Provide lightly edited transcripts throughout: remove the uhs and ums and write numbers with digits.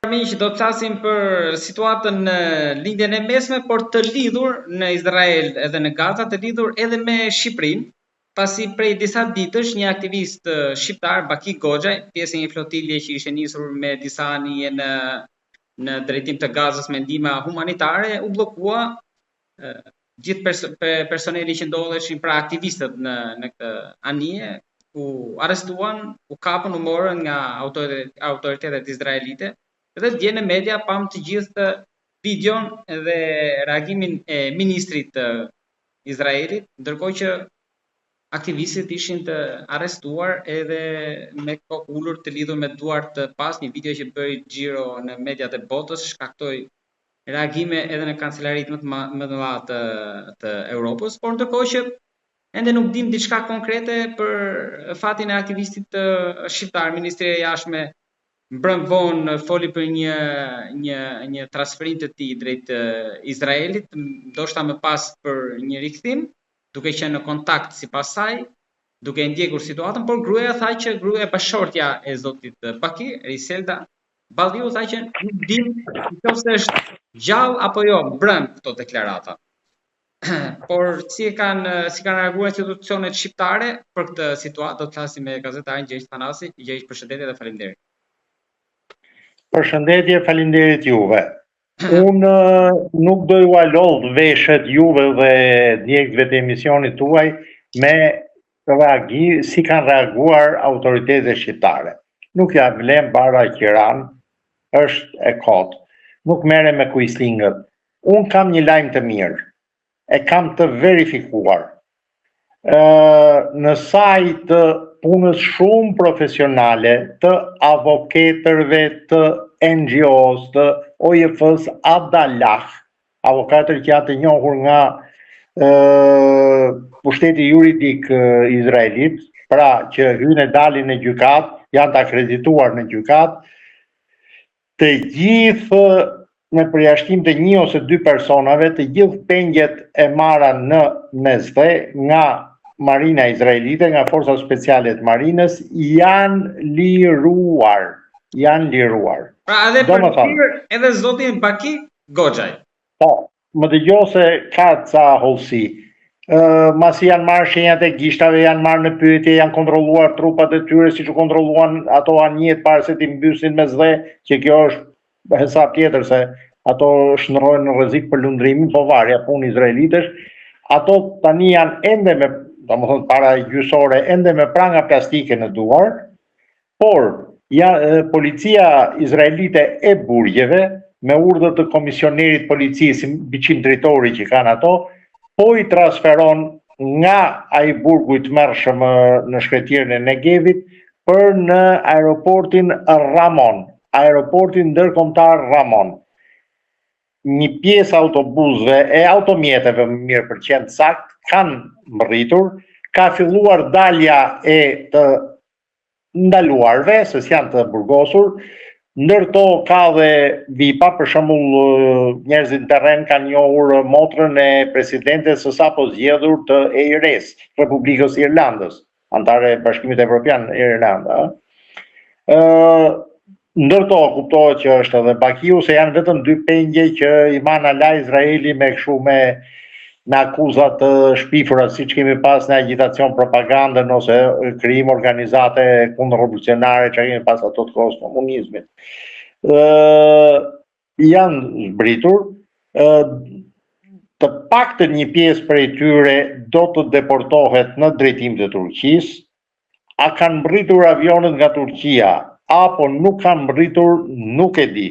Miq, do të flasim për situatën në lindjen e mesme, por të lidhur në Izrael edhe në Gaza, të lidhur edhe me Shqipërinë, pasi prej disa ditësh një aktivist shqiptar, Baki Goxhaj, pjesë e një flotilje që ishte nisur me disa anije në drejtim të Gazës me ndihmë humanitare, u bllokua gjithë personeli që ndodheshin pra aktivistët në këtë anije, u arrestuan, u kapën, u morën nga autoritetet izraelite. Dhe dje në media pam të gjithë videon dhe reagimin e ministrit të Izraelit, ndërkohë që aktivistët ishin të arrestuar edhe me kokë ulur të lidhur me duart të pas, një video që bëri xhiro në mediat e botës, shkaktoi reagime edhe në kancelaritë më të mëdha të Europës, por ndërkohë që ende nuk dim diçka konkrete për fatin e aktivistit shqiptar. Ministria e Jashtme mbrëm vonë foli për një transferim të tij drejt Izraelit, ndoshta më pas për një rikthim, duke qenë në kontakt sipas saj, duke ndjekur situatën, por gruaja tha që gruaja e bashortja e zotit Baki, Riselda Balliu, tha që nuk dim nëse është gjallë apo jo, mbrëm këto deklarata. Por si kanë reaguar institucionet shqiptare për këtë situatë, do të flasim me gazetarin Gjergj Thanasi. Gjergj, përshëndetje dhe faleminderit. Përshëndetje, faleminderit juve. Unë nuk do ju lodh veshët juve dhe djegësve të emisionit tuaj me si kanë reaguar autoritetet shqiptare. Nuk ja vlem bara qiran, është e kotë. Nuk merrem me kuislingët. Unë kam një lajm të mirë. E kam të verifikuar. Në sajt të punës shumë profesionale të avokatërve të NGOs, të OJF-s, Abdallah, avokatër që janë të njohur nga pushteti juridik izraelit, pra që hynë e dalin në gjykat, janë të akredituar në gjykat, të gjithë në përjashtim të një ose dy personave, të gjithë pengjet e marra në mesdhe nga Marina Izraelite, nga Forca Speciale të Marinës, janë liruar. Pra edhe për tir, edhe zotin Baki Goxhaj. Po, më dëgjoj se ka ca hollësi. Masi janë marrë shenjat e gishtave, janë marrë në pyetje, janë kontrolluar trupat e tyre, siç u kontrolluan ato anijet para se t'i mbysin mesdhe, që kjo është hesab tjetër se ato shndrohen në rrezik për lundrimin, po varja punë izraelitesh. Ato tani janë ende me, domethënë para gjyqësore, ende me pranga plastike në duar, por policia izraelite e burgjeve, me urdhër të komisionerit policisë, mbi 100 drejtori që kanë ato, po i transferon nga ai burgu i tmerrshëm në shkretierën e Negevit për në aeroportin Ramon, aeroportin ndërkombëtar Ramon. Një pjesë autobusëve e automjeteve, më mirë përqend sakt, kanë mbërritur, ka filluar dalja e të ndaluarve, se s'janë të burgosur, ndërto ka dhe vipa, për shembull njerëzit në terren kanë njohur motrën e presidentes së sapo zgjedhur të EIR-s, Republikës Irlandës, antare e Bashkimit Evropian Irlanda. Ndërto kuptohet që është edhe Bakiu, se janë vetëm dy pengje që i man ala Izraeli me kështu me akuzat të shpifura, siç kemi pas në agitacion propagandën ose krijim organizate kundërrevolucionare që kemi pas ato të kohës komunizmit. Janë zbritur, të paktën një pjesë prej tyre do të deportohet në drejtim të Turqisë, a kanë mbritur avionet nga Turqia, apo nuk kanë mbritur, nuk e di.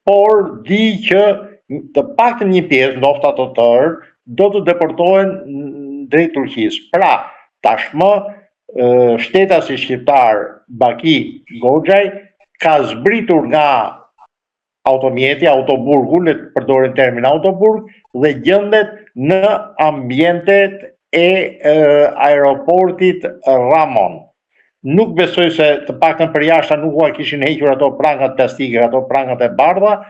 Por di që të paktën një pjesë, ndoshta të tërë, do të deportohen drejt Turqisë. Pra, tashmë shtetasi shqiptar Baki Goxhaj ka zbritur nga automjeti, autoburgu, le të përdorim termin autoburg, dhe gjendet në ambientet e aeroportit Ramon. Nuk besoj se të paktën për jashta nuk ua kishin hequr ato prangat plastike, ato prangat e bardha,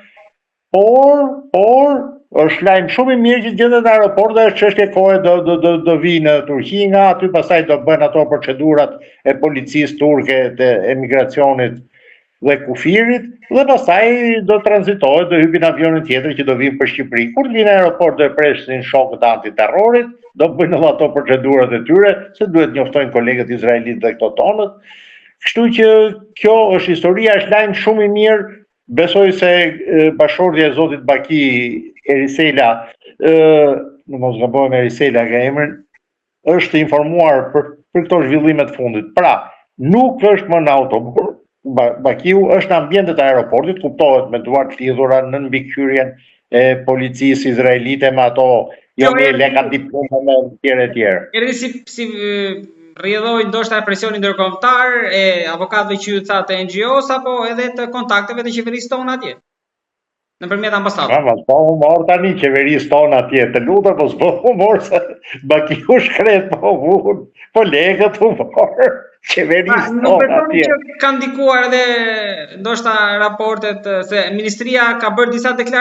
por është lajm shumë i mirë që gjendet në aeroport dhe është çështje kohe do vinë në Turqi, nga aty pastaj do bën ato procedurat e policisë turke të emigracionit dhe kufirit, dhe pastaj do tranzitohet, do hypin avionin tjetër që do vinë për Shqipëri. Kur vinë në aeroport do e presin shokët antiterrorit, do bëjnë edhe ato procedurat e tyre, se duhet njoftojnë kolegët izraelit dhe këto tonët. Kështu që kjo është historia, është lajm shumë i mirë. Besoj se bashkëshortja e zotit Baki Erisela, në mos gabojmë Erisela ka emrin, është informuar për këto zhvillimet fundit. Pra, nuk është më në autobur, Bakiu është në ambientet e aeroportit, kuptohet me duart lidhura në mbikëqyrjen e policisë izraelite me ato leka diploma me tjerë. Erdhi si rrjedhoi ndoshta presionin ndërkombëtar e avokatëve që ju tha të NGO-s apo edhe të kontakteve të qeverisë tonë atje? Nëpërmjet ambasadës. Po humor tani qeverisë tonë atje, të lutem mos bëj humor se Bakiu shkret po lekët humor. Qeverisë tonë atje. Që kanë ndikuar edhe ndoshta raportet se ministria ka bërë disa deklarata